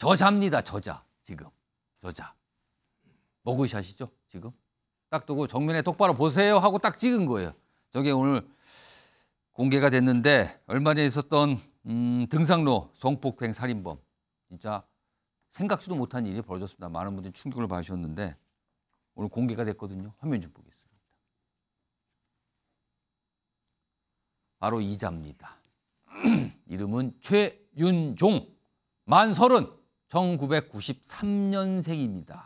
저자입니다. 저자. 지금. 저자. 머그샷이죠. 지금. 딱 두고 정면에 똑바로 보세요 하고 딱 찍은 거예요. 저게 오늘 공개가 됐는데 얼마 전에 있었던 등산로 성폭행 살인범. 진짜 생각지도 못한 일이 벌어졌습니다. 많은 분들이 충격을 받으셨는데 오늘 공개가 됐거든요. 화면 좀 보겠습니다. 바로 이자입니다. 이름은 최윤종, 만 30, 1993년생입니다.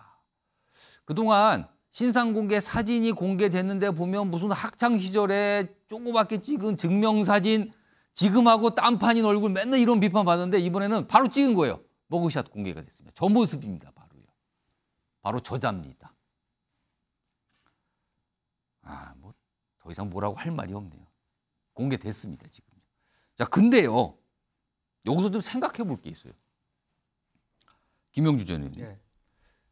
그동안 신상공개 사진이 공개됐는데 보면 무슨 학창시절에 조그맣게 찍은 증명사진, 지금하고 딴판인 얼굴 맨날 이런 비판 받았는데 이번에는 바로 찍은 거예요. 머그샷 공개가 됐습니다. 저 모습입니다. 바로요. 바로 저자입니다. 뭐 더 이상 뭐라고 할 말이 없네요. 공개됐습니다. 지금. 자, 근데요. 여기서 좀 생각해 볼 게 있어요. 김영주 전 의원님. 네.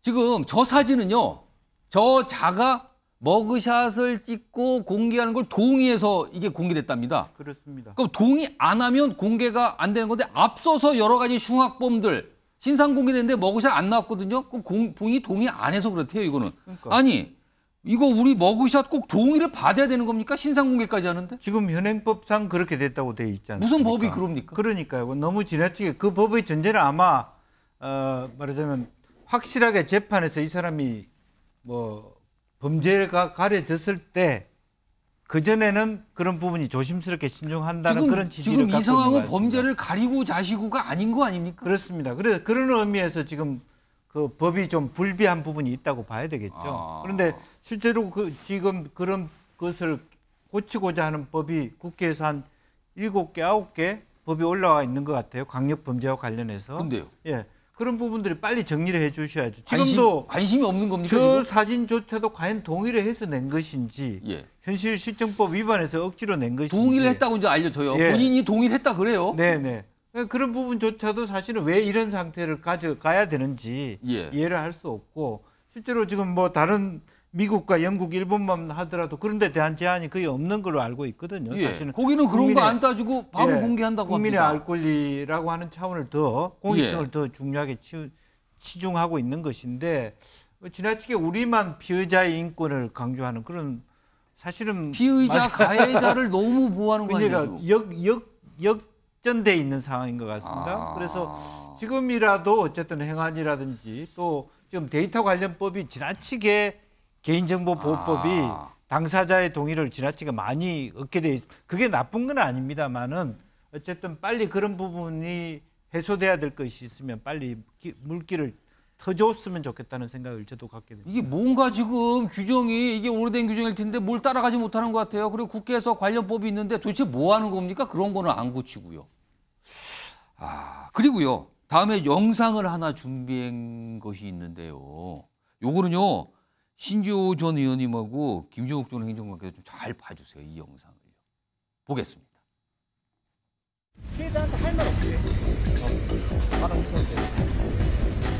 지금 저 사진은요. 저자가 머그샷을 찍고 공개하는 걸 동의해서 이게 공개됐답니다. 그렇습니다. 그럼 동의 안 하면 공개가 안 되는 건데 앞서서 여러 가지 흉악범들 신상 공개됐는데 머그샷 안 나왔거든요. 그럼 본인이 동의 안 해서 그렇대요. 이거는. 그러니까. 아니 이거 우리 머그샷 꼭 동의를 받아야 되는 겁니까? 신상 공개까지 하는데? 지금 현행법상 그렇게 됐다고 돼 있지 않습니까? 무슨 법이 그럽니까? 그러니까요. 너무 지나치게 그 법의 전제는 아마 말하자면 확실하게 재판에서 이 사람이 뭐 범죄가 가려졌을 때 그전에는 그런 부분이 조심스럽게 신중한다는 그런 취지를 지금 갖고 이 상황은 있는 것 범죄를 가리고 자시고가 아닌 거 아닙니까? 그렇습니다. 그래서 그런 의미에서 지금 그 법이 좀 불비한 부분이 있다고 봐야 되겠죠. 그런데 실제로 지금 그런 것을 고치고자 하는 법이 국회에서 한 7개, 9개 법이 올라와 있는 것 같아요. 강력범죄와 관련해서. 근데요? 예. 그런 부분들이 빨리 정리를 해 주셔야죠. 지금도 관심이 없는 겁니까? 저 지금? 사진조차도 과연 동의를 해서 낸 것인지 예. 현실 실정법 위반해서 억지로 낸 것인지 동의를 했다고 이제 알려줘요. 예. 본인이 동의를 했다 그래요. 네네. 그런 부분조차도 사실은 왜 이런 상태를 가져가야 되는지 예. 이해를 할 수 없고 실제로 지금 뭐 다른 미국과 영국, 일본만 하더라도 그런 데 대한 제한이 거의 없는 걸로 알고 있거든요. 예. 사실은 거기는 그런 거 안 따지고 바로 공개한다고 국민의 합니다. 알 권리라고 하는 차원을 더 공익성을 더 중요하게 치중하고 있는 것인데 지나치게 우리만 피의자의 인권을 강조하는 그런 사실은 피의자, 가해자를 너무 보호하는 거 아니에요? 역전돼 있는 상황인 것 같습니다. 그래서 지금이라도 어쨌든 행안이라든지 또 지금 데이터 관련법이 지나치게 개인정보보호법이 당사자의 동의를 지나치게 많이 얻게 돼 있습니다. 그게 나쁜 건 아닙니다만은 어쨌든 빨리 그런 부분이 해소돼야 될 것이 있으면 빨리 물기를 터줬으면 좋겠다는 생각을 저도 갖게 됩니다. 이게 뭔가 지금 규정이 이게 오래된 규정일 텐데 뭘 따라가지 못하는 것 같아요. 그리고 국회에서 관련법이 있는데 도대체 뭐 하는 겁니까? 그런 거는 안 고치고요. 그리고요. 다음에 영상을 하나 준비한 것이 있는데요. 요거는요. 신주호 전 의원님하고 김종욱 전 행정관께서 좀 잘 봐주세요. 이 영상을요. 보겠습니다. 피해자한테 할 말 없지? 말 없었는데.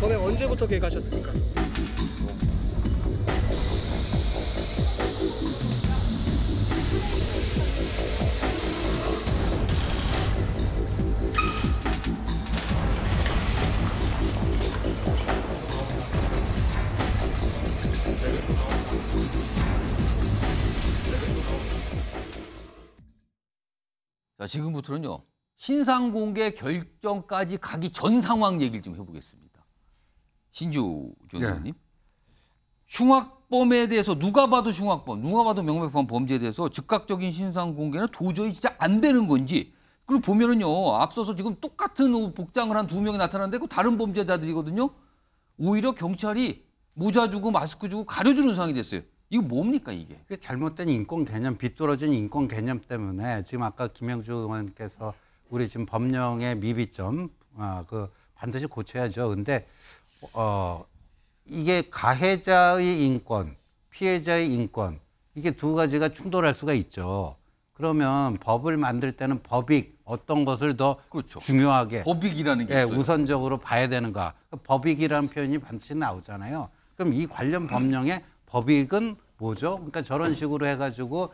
범행 언제부터 계획하셨습니까? 자, 지금부터는요. 신상 공개 결정까지 가기 전 상황 얘기를 좀 해보겠습니다. 신주 전 의원님. 흉악범에 대해서 누가 봐도 흉악범, 누가 봐도 명백한 범죄에 대해서 즉각적인 신상 공개는 도저히 진짜 안 되는 건지. 그리고 보면은요. 앞서서 지금 똑같은 복장을 한 2명이 나타났는데 그 다른 범죄자들이거든요. 오히려 경찰이 모자 주고 마스크 주고 가려주는 상황이 됐어요. 이거 뭡니까 이게? 잘못된 인권 개념, 비뚤어진 인권 개념 때문에 지금 아까 김영주 의원께서 우리 지금 법령의 미비점 반드시 고쳐야죠. 근데 이게 가해자의 인권, 피해자의 인권 이게 두 가지가 충돌할 수가 있죠. 그러면 법을 만들 때는 법익 어떤 것을 더 그렇죠. 중요하게 법익이라는 게 있어요. 우선적으로 봐야 되는가? 법익이라는 표현이 반드시 나오잖아요. 그럼 이 관련 법령의 법익은 뭐죠? 그러니까 저런 식으로 해가지고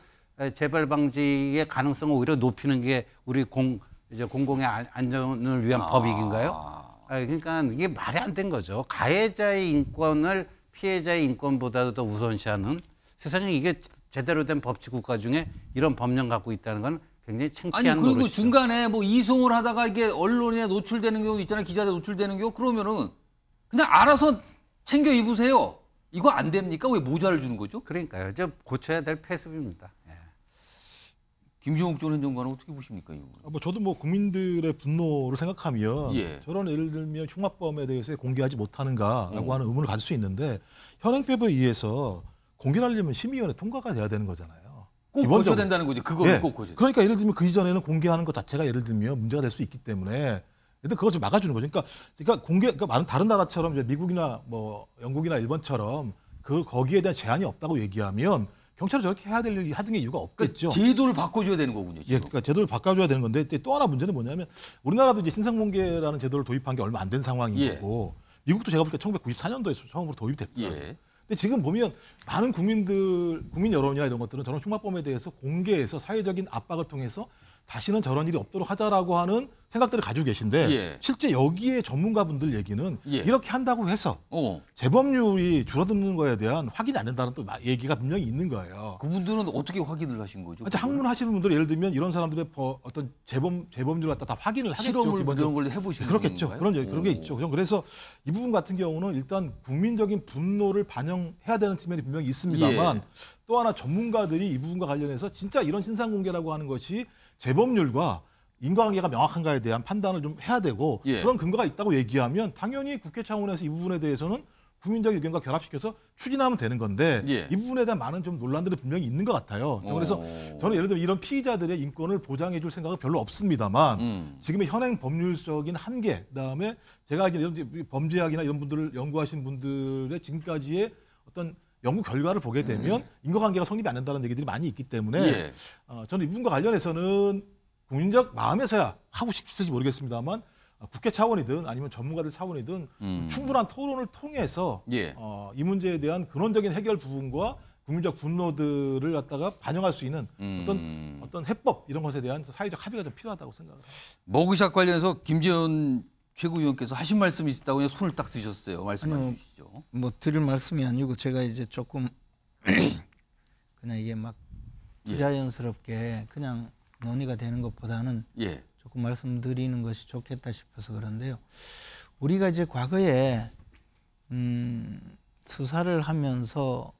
재발 방지의 가능성을 오히려 높이는 게 우리 공공의 안전을 위한 법익인가요? 그러니까 이게 말이 안 된 거죠. 가해자의 인권을 피해자의 인권보다도 더 우선시하는 세상에 이게 제대로 된 법치 국가 중에 이런 법령 갖고 있다는 건 굉장히 아니 창피한 그리고 노릇이죠. 중간에 뭐 이송을 하다가 이게 언론에 노출되는 경우도 있잖아요. 기자들 노출되는 경우 그러면은 그냥 알아서 챙겨 입으세요. 이거 안 됩니까? 왜 모자를 주는 거죠? 그러니까요. 저 고쳐야 될 폐습입니다. 예. 김종욱 전 행정관은 어떻게 보십니까? 이거? 뭐 저도 뭐 국민들의 분노를 생각하면 예. 저런 예를 들면 흉악범에 대해서 공개하지 못하는가라고 하는 의문을 가질 수 있는데 현행법에 의해서 공개를 하려면 심의위원회 통과가 돼야 되는 거잖아요. 꼭 고쳐야 된다는 거죠. 그거는 예. 꼭 고쳐야. 그러니까 예를 들면 그 이전에는 공개하는 것 자체가 예를 들면 문제가 될 수 있기 때문에 일단 그걸 좀 막아주는 거죠. 그러니까 그러니까 많은 다른 나라처럼 이제 미국이나 뭐 영국이나 일본처럼 거기에 대한 제한이 없다고 얘기하면 경찰이 저렇게 해야 될 하던 게 이유가 없겠죠. 그러니까 제도를 바꿔줘야 되는 거군요. 지금. 예, 그러니까 제도를 바꿔줘야 되는 건데 또 하나 문제는 뭐냐면 우리나라도 이제 신상공개라는 제도를 도입한 게 얼마 안 된 상황인 예. 거고 미국도 제가 보니까 1994년도에 처음으로 도입됐고요. 예. 근데 지금 보면 많은 국민 여론이나 이런 것들은 저런 흉악범에 대해서 공개해서 사회적인 압박을 통해서 다시는 저런 일이 없도록 하자라고 하는 생각들을 가지고 계신데 예. 실제 여기에 전문가분들 얘기는 예. 이렇게 한다고 해서 재범률이 줄어드는 거에 대한 확인이 안 된다는 또 얘기가 분명히 있는 거예요. 그분들은 어떻게 확인을 하신 거죠? 학문하시는 분들 예를 들면 이런 사람들의 어떤 재범률 갖다 다 확인을 하겠죠. 실험을 기본적으로. 이런 걸 해보시는 그렇겠죠. 건가요? 그런 게 있죠. 그래서 이 부분 같은 경우는 일단 국민적인 분노를 반영해야 되는 측면이 분명히 있습니다만 예. 또 하나 전문가들이 이 부분과 관련해서 진짜 이런 신상공개라고 하는 것이 재범률과 인과관계가 명확한가에 대한 판단을 좀 해야 되고 예. 그런 근거가 있다고 얘기하면 당연히 국회 차원에서 이 부분에 대해서는 국민적 의견과 결합시켜서 추진하면 되는 건데 예. 이 부분에 대한 많은 좀 논란들이 분명히 있는 것 같아요. 그래서 저는 예를 들면 이런 피의자들의 인권을 보장해 줄 생각은 별로 없습니다만 지금의 현행 법률적인 한계 그다음에 제가 알기로 이런 범죄학이나 이런 분들을 연구하신 분들의 지금까지의 어떤 연구 결과를 보게 되면 인과관계가 성립이 안 된다는 얘기들이 많이 있기 때문에 예. 저는 이 부분과 관련해서는 국민적 마음에서야 하고 싶을지 모르겠습니다만 국회 차원이든 아니면 전문가들 차원이든 충분한 토론을 통해서 예. 이 문제에 대한 근원적인 해결 부분과 국민적 분노들을 갖다가 반영할 수 있는 어떤 해법 이런 것에 대한 사회적 합의가 좀 필요하다고 생각합니다. 머그샷 관련해서 김재원 최고위원께서 하신 말씀이 있다고 그냥 손을 딱 드셨어요. 말씀해 주시죠. 뭐 드릴 말씀이 아니고 제가 이제 조금 그냥 이게 막 부자연스럽게 그냥 논의가 되는 것보다는 예. 조금 말씀드리는 것이 좋겠다 싶어서 그런데요. 우리가 이제 과거에 수사를 하면서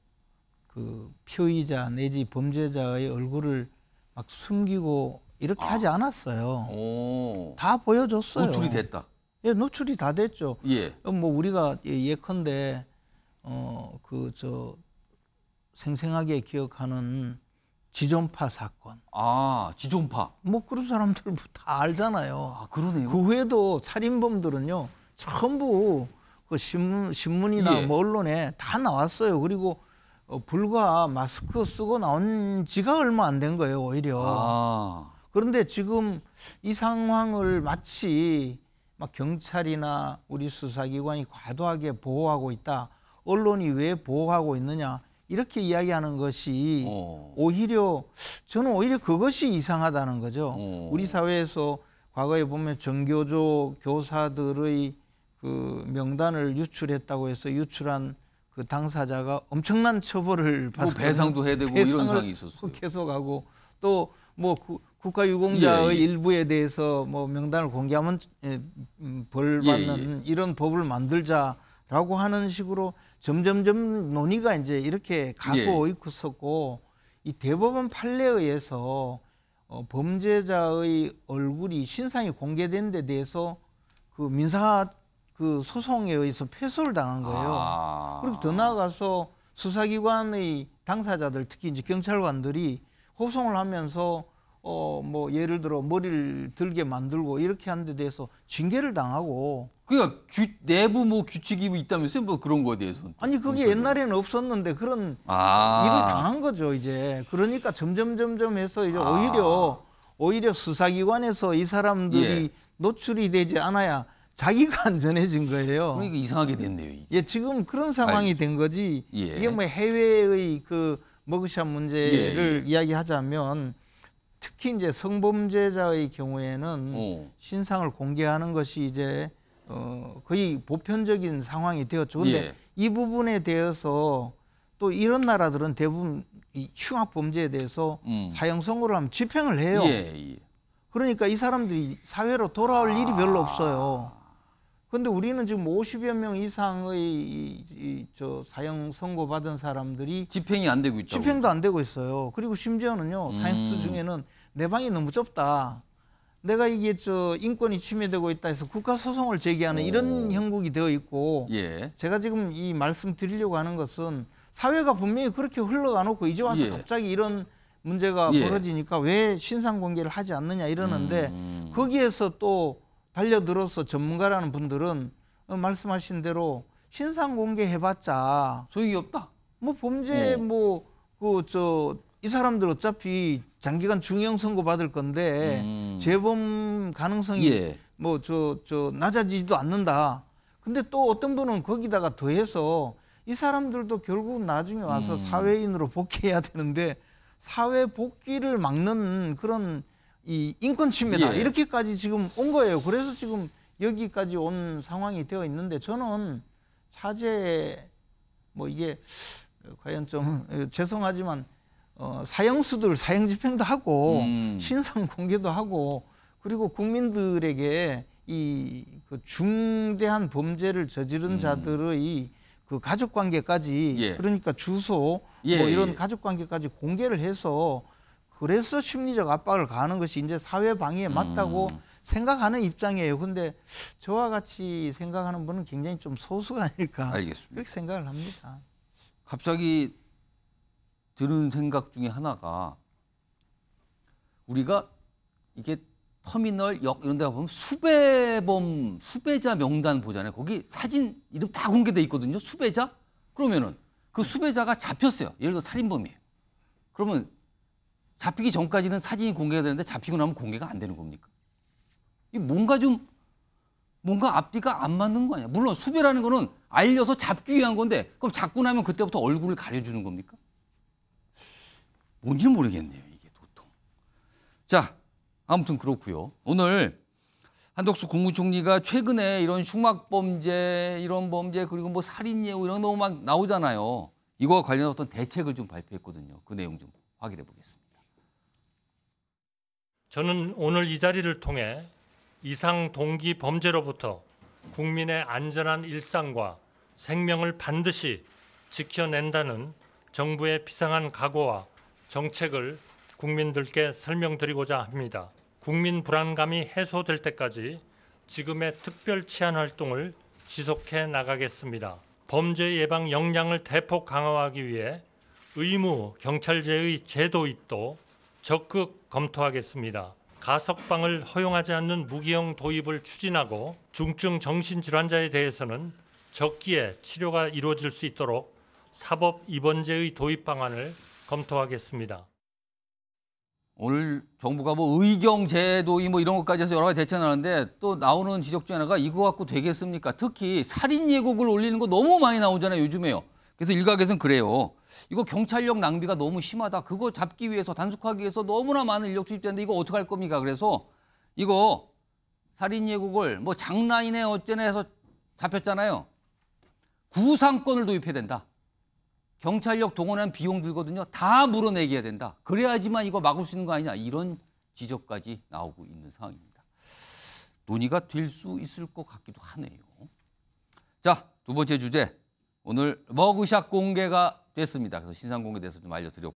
그 피의자 내지 범죄자의 얼굴을 막 숨기고 이렇게 하지 않았어요. 다 보여줬어요. 노출이 됐다. 예, 노출이 다 됐죠. 예. 뭐 우리가 예컨대 생생하게 기억하는 지존파 사건. 아, 지존파. 뭐 그런 사람들 다 알잖아요. 아, 그러네요. 그 외에도 살인범들은요 전부 그 신문이나 예. 뭐 언론에 다 나왔어요. 그리고 불과 마스크 쓰고 나온 지가 얼마 안 된 거예요, 오히려. 아. 그런데 지금 이 상황을 마치 막 경찰이나 우리 수사기관이 과도하게 보호하고 있다. 언론이 왜 보호하고 있느냐. 이렇게 이야기하는 것이 저는 오히려 그것이 이상하다는 거죠. 우리 사회에서 과거에 보면 정교조 교사들의 그 명단을 유출했다고 해서 유출한 그 당사자가 엄청난 처벌을 받고 배상도 해야 되고 이런 상황이 있었어요. 계속하고 또 뭐 국가유공자의 예. 일부에 대해서 뭐 명단을 공개하면 벌 받는 이런 법을 만들자라고 하는 식으로 점점점 논의가 이제 이렇게 가고 있었고 이 대법원 판례에 의해서 범죄자의 얼굴이 신상이 공개된 데 대해서 그 민사 그 소송에 의해서 패소를 당한 거예요. 그리고 더 나아가서 수사기관의 당사자들 특히 이제 경찰관들이 호송을 하면서 뭐 예를 들어 머리를 들게 만들고 이렇게 하는 데 대해서 징계를 당하고 그러니까 내부 뭐 규칙이 있다면서요? 뭐 그런 거에 대해서는. 아니 그게 옛날에는 없었는데 그런 일을 당한 거죠 이제. 그러니까 점점 해서 이제 오히려 수사기관에서 이 사람들이 노출이 되지 않아야 자기가 안전해진 거예요. 그러니까 이상하게 됐네요. 이게. 예, 지금 그런 상황이 된 거지. 예. 이게 뭐 해외의 그 머그샷 문제를 이야기하자면 특히 이제 성범죄자의 경우에는 신상을 공개하는 것이 이제 거의 보편적인 상황이 되었죠. 근데 예. 이 부분에 대해서 또 이런 나라들은 대부분 이 흉악 범죄에 대해서 사형 선고를 하면 집행을 해요. 예. 그러니까 이 사람들이 사회로 돌아올 일이 별로 없어요. 그런데 우리는 지금 50여 명 이상의 저 사형 선고 받은 사람들이 집행이 안 되고 있다고. 집행도 안 되고 있어요. 그리고 심지어는요, 사형수 중에는 내 방이 너무 좁다. 내가 이게 저 인권이 침해되고 있다 해서 국가 소송을 제기하는 이런 형국이 되어 있고, 예. 제가 지금 이 말씀 드리려고 하는 것은 사회가 분명히 그렇게 흘러가 놓고 이제 와서 예. 갑자기 이런 문제가 예. 벌어지니까 왜 신상 공개를 하지 않느냐 이러는데 거기에서 또 달려들어서 전문가라는 분들은 말씀하신 대로 신상 공개해봤자 소용이 없다. 뭐 범죄 이 사람들 어차피 장기간 중형 선고 받을 건데 재범 가능성이 예. 낮아지지도 않는다. 근데 또 어떤 분은 거기다가 더해서 이 사람들도 결국 나중에 와서 사회인으로 복귀해야 되는데 사회 복귀를 막는 그런 이 인권 침해다. 예. 이렇게까지 지금 온 거예요. 그래서 지금 여기까지 온 상황이 되어 있는데 저는 차제 이게 과연 좀 죄송하지만 사형수들 사형 집행도 하고 신상 공개도 하고 그리고 국민들에게 그 중대한 범죄를 저지른 자들의 그 가족 관계까지 예. 그러니까 주소 예, 이런 예. 가족 관계까지 공개를 해서 그래서 심리적 압박을 가하는 것이 이제 사회 방위에 맞다고 생각하는 입장이에요. 근데 저와 같이 생각하는 분은 굉장히 좀 소수가 아닐까. 알겠습니다. 그렇게 생각을 합니다. 갑자기 드는 생각 중에 하나가 우리가 이게 터미널 역 이런 데 가보면 수배자 명단 보잖아요. 거기 사진 이름 다 공개돼 있거든요. 수배자? 그러면은 그 수배자가 잡혔어요. 예를 들어 살인범이에요. 그러면 잡히기 전까지는 사진이 공개가 되는데 잡히고 나면 공개가 안 되는 겁니까? 이 뭔가 앞뒤가 안 맞는 거 아니야? 물론 수배라는 거는 알려서 잡기 위한 건데 그럼 잡고 나면 그때부터 얼굴을 가려주는 겁니까? 뭔지는 모르겠네요. 이게 도통. 자, 아무튼 그렇고요. 오늘 한덕수 국무총리가 최근에 이런 흉악범죄, 이런 범죄 그리고 뭐 살인 예우 이런 거 막 나오잖아요. 이거와 관련한 어떤 대책을 좀 발표했거든요. 그 내용 좀 확인해 보겠습니다. 저는 오늘 이 자리를 통해 이상 동기 범죄로부터 국민의 안전한 일상과 생명을 반드시 지켜낸다는 정부의 비상한 각오와 정책을 국민들께 설명드리고자 합니다. 국민 불안감이 해소될 때까지 지금의 특별 치안 활동을 지속해 나가겠습니다. 범죄 예방 역량을 대폭 강화하기 위해 의무 경찰제의 제도입도 적극 검토하겠습니다. 가석방을 허용하지 않는 무기형 도입을 추진하고 중증 정신질환자에 대해서는 적기에 치료가 이루어질 수 있도록 사법 입원제의 도입 방안을 검토하겠습니다. 오늘 정부가 뭐 의경 제도이 뭐 이런 것까지 해서 여러 가지 대책을 하는데 또 나오는 지적 중에 하나가 이거 갖고 되겠습니까? 특히 살인 예고글 올리는 거 너무 많이 나오잖아요, 요즘에요. 그래서 일각에서는 그래요. 이거 경찰력 낭비가 너무 심하다. 그거 잡기 위해서 단속하기 위해서 너무나 많은 인력 투입되는데 이거 어떻게 할 겁니까? 그래서 이거 살인 예고글 뭐 장난이네 어쩌네 해서 잡혔잖아요. 구상권을 도입해야 된다. 경찰력 동원한 비용 들거든요. 다 물어내게 해야 된다. 그래야지만 이거 막을 수 있는 거 아니냐. 이런 지적까지 나오고 있는 상황입니다. 논의가 될 수 있을 것 같기도 하네요. 자, 두 번째 주제. 오늘 머그샷 공개가 됐습니다. 그래서 신상 공개에 대해서 좀 알려드렸고.